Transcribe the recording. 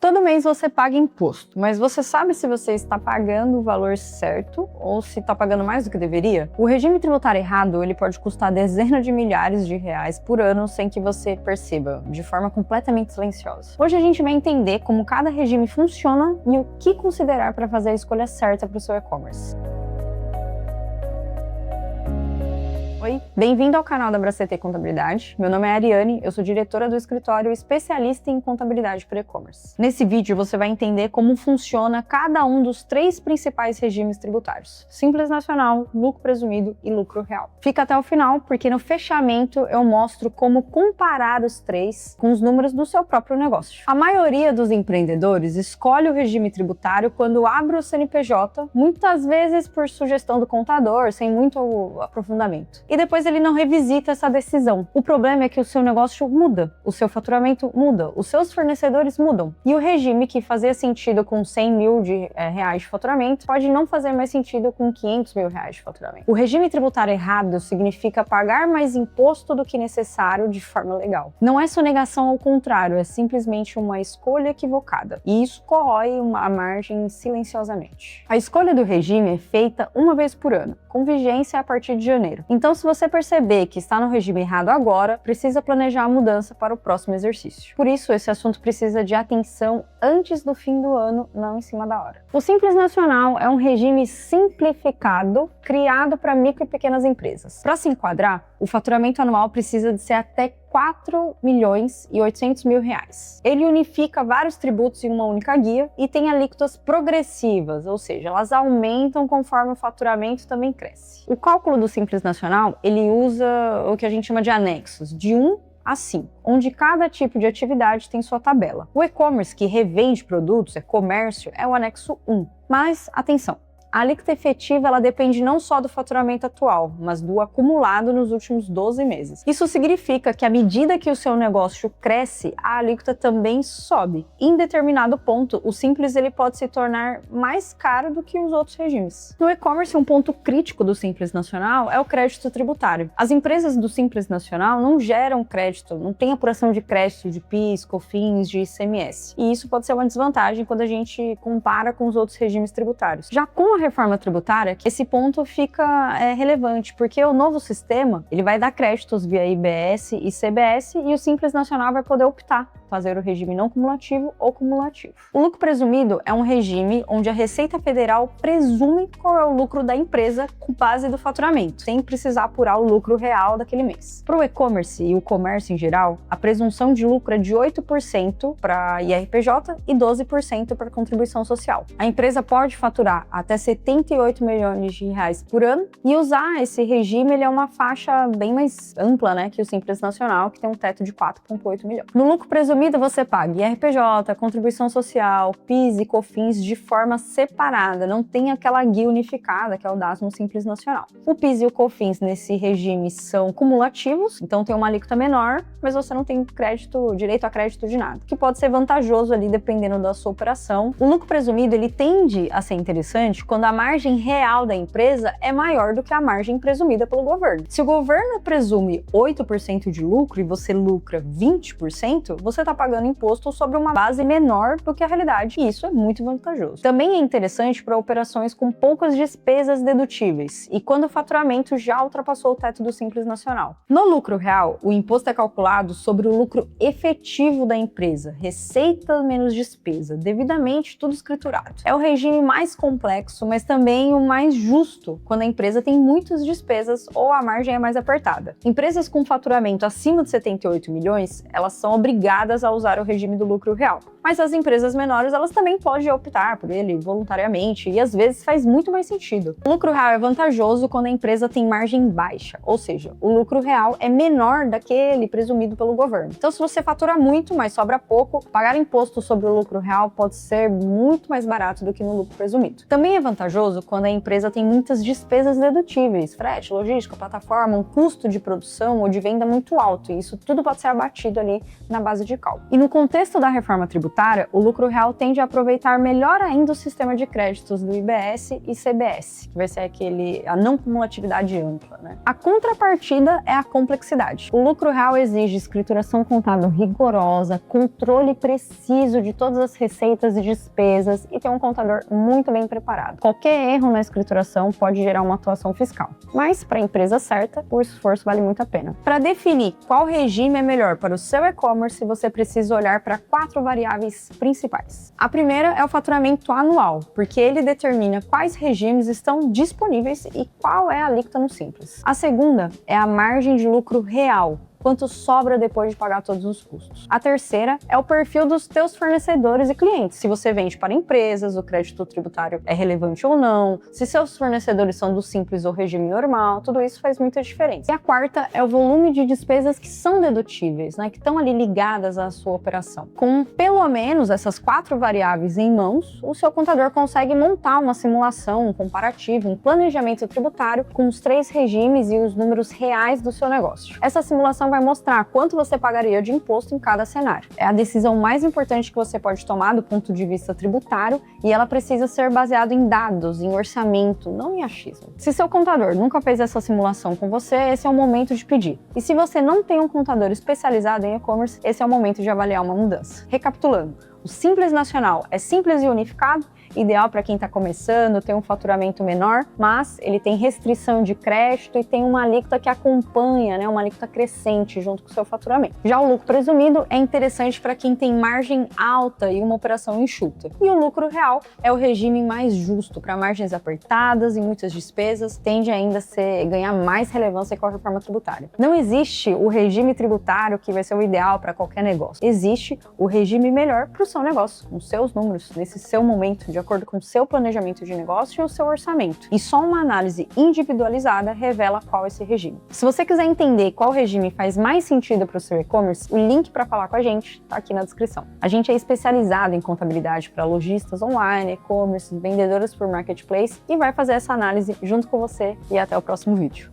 Todo mês você paga imposto, mas você sabe se você está pagando o valor certo ou se está pagando mais do que deveria? O regime tributário errado, ele pode custar dezenas de milhares de reais por ano sem que você perceba, de forma completamente silenciosa. Hoje a gente vai entender como cada regime funciona e o que considerar para fazer a escolha certa para o seu e-commerce. Oi, bem-vindo ao canal da Bracete Contabilidade. Meu nome é Ariane, eu sou diretora do escritório especialista em contabilidade para e-commerce. Nesse vídeo você vai entender como funciona cada um dos três principais regimes tributários: Simples Nacional, Lucro Presumido e Lucro Real. Fica até o final, porque no fechamento eu mostro como comparar os três com os números do seu próprio negócio. A maioria dos empreendedores escolhe o regime tributário quando abre o CNPJ, muitas vezes por sugestão do contador, sem muito aprofundamento. E depois ele não revisita essa decisão. O problema é que o seu negócio muda, o seu faturamento muda, os seus fornecedores mudam. E o regime que fazia sentido com 100 mil reais de faturamento pode não fazer mais sentido com 500 mil reais de faturamento. O regime tributário errado significa pagar mais imposto do que necessário de forma legal. Não é sonegação, ao contrário, é simplesmente uma escolha equivocada. E isso corrói a margem silenciosamente. A escolha do regime é feita uma vez por ano, com vigência a partir de janeiro. Então, se você perceber que está no regime errado agora, precisa planejar a mudança para o próximo exercício. Por isso, esse assunto precisa de atenção antes do fim do ano, não em cima da hora. O Simples Nacional é um regime simplificado, criado para micro e pequenas empresas. Para se enquadrar, o faturamento anual precisa de ser até 4 milhões e 800 mil reais. Ele unifica vários tributos em uma única guia e tem alíquotas progressivas, ou seja, elas aumentam conforme o faturamento também cresce. O cálculo do Simples Nacional, ele usa o que a gente chama de anexos, de 1 a 5, onde cada tipo de atividade tem sua tabela. O e-commerce, que revende produtos, é comércio, é o anexo 1. Mas, atenção! A alíquota efetiva ela depende não só do faturamento atual, mas do acumulado nos últimos 12 meses. Isso significa que à medida que o seu negócio cresce, a alíquota também sobe. Em determinado ponto, o Simples ele pode se tornar mais caro do que os outros regimes. No e-commerce, um ponto crítico do Simples Nacional é o crédito tributário. As empresas do Simples Nacional não geram crédito, não tem apuração de crédito de PIS, COFINS, de ICMS. E isso pode ser uma desvantagem quando a gente compara com os outros regimes tributários. Já com a reforma tributária, esse ponto fica relevante, porque o novo sistema ele vai dar créditos via IBS e CBS e o Simples Nacional vai poder optar fazer o regime não cumulativo ou cumulativo. O lucro presumido é um regime onde a Receita Federal presume qual é o lucro da empresa com base do faturamento, sem precisar apurar o lucro real daquele mês. Para o e-commerce e o comércio em geral, a presunção de lucro é de 8% para IRPJ e 12% para contribuição social. A empresa pode faturar até 78 milhões de reais por ano e usar esse regime, ele é uma faixa bem mais ampla, né, que o Simples Nacional, que tem um teto de 4,8 milhões. No lucro presumido, você paga IRPJ, contribuição social, PIS e COFINS de forma separada, não tem aquela guia unificada que é o DAS no Simples Nacional. O PIS e o COFINS nesse regime são cumulativos, então tem uma alíquota menor, mas você não tem direito a crédito de nada, que pode ser vantajoso ali dependendo da sua operação. O lucro presumido ele tende a ser interessante quando a margem real da empresa é maior do que a margem presumida pelo governo. Se o governo presume 8% de lucro e você lucra 20%, você está pagando imposto sobre uma base menor do que a realidade, e isso é muito vantajoso. Também é interessante para operações com poucas despesas dedutíveis e quando o faturamento já ultrapassou o teto do Simples Nacional. No lucro real, o imposto é calculado sobre o lucro efetivo da empresa, receita menos despesa, devidamente tudo escriturado. É o regime mais complexo, mas também o mais justo quando a empresa tem muitas despesas ou a margem é mais apertada. Empresas com faturamento acima de 78 milhões, elas são obrigadas a usar o regime do lucro real. Mas as empresas menores, elas também podem optar por ele voluntariamente e às vezes faz muito mais sentido. O lucro real é vantajoso quando a empresa tem margem baixa, ou seja, o lucro real é menor daquele presumido pelo governo. Então, se você fatura muito, mas sobra pouco, pagar imposto sobre o lucro real pode ser muito mais barato do que no lucro presumido. Também é vantajoso vantajoso quando a empresa tem muitas despesas dedutíveis, frete, logística, plataforma, um custo de produção ou de venda muito alto, e isso tudo pode ser abatido ali na base de cálculo. E no contexto da reforma tributária, o lucro real tende a aproveitar melhor ainda o sistema de créditos do IBS e CBS, que vai ser a não cumulatividade ampla, né? A contrapartida é a complexidade. O lucro real exige escrituração contábil rigorosa, controle preciso de todas as receitas e despesas e ter um contador muito bem preparado. Qualquer erro na escrituração pode gerar uma atuação fiscal, mas para a empresa certa, o esforço vale muito a pena. Para definir qual regime é melhor para o seu e-commerce, você precisa olhar para 4 variáveis principais. A primeira é o faturamento anual, porque ele determina quais regimes estão disponíveis e qual é a alíquota no Simples. A segunda é a margem de lucro real, quanto sobra depois de pagar todos os custos. A terceira é o perfil dos teus fornecedores e clientes. Se você vende para empresas, o crédito tributário é relevante ou não, se seus fornecedores são do Simples ou regime normal, tudo isso faz muita diferença. E a quarta é o volume de despesas que são dedutíveis, né, que estão ali ligadas à sua operação. Com pelo menos essas 4 variáveis em mãos, o seu contador consegue montar uma simulação, um comparativo, um planejamento tributário com os 3 regimes e os números reais do seu negócio. Essa simulação vai mostrar quanto você pagaria de imposto em cada cenário. É a decisão mais importante que você pode tomar do ponto de vista tributário e ela precisa ser baseada em dados, em orçamento, não em achismo. Se seu contador nunca fez essa simulação com você, esse é o momento de pedir. E se você não tem um contador especializado em e-commerce, esse é o momento de avaliar uma mudança. Recapitulando, o Simples Nacional é simples e unificado, ideal para quem está começando, tem um faturamento menor, mas ele tem restrição de crédito e tem uma alíquota que acompanha, né, uma alíquota crescente junto com o seu faturamento. Já o lucro presumido é interessante para quem tem margem alta e uma operação enxuta. E o lucro real é o regime mais justo para margens apertadas e muitas despesas, tende ainda a ganhar mais relevância com a reforma tributária. Não existe o regime tributário que vai ser o ideal para qualquer negócio. Existe o regime melhor para o seu negócio, com seus números, nesse seu momento, de acordo com o seu planejamento de negócio e o seu orçamento. E só uma análise individualizada revela qual é esse regime. Se você quiser entender qual regime faz mais sentido para o seu e-commerce, o link para falar com a gente está aqui na descrição. A gente é especializado em contabilidade para lojistas online, e-commerce, vendedoras por marketplace e vai fazer essa análise junto com você e até o próximo vídeo.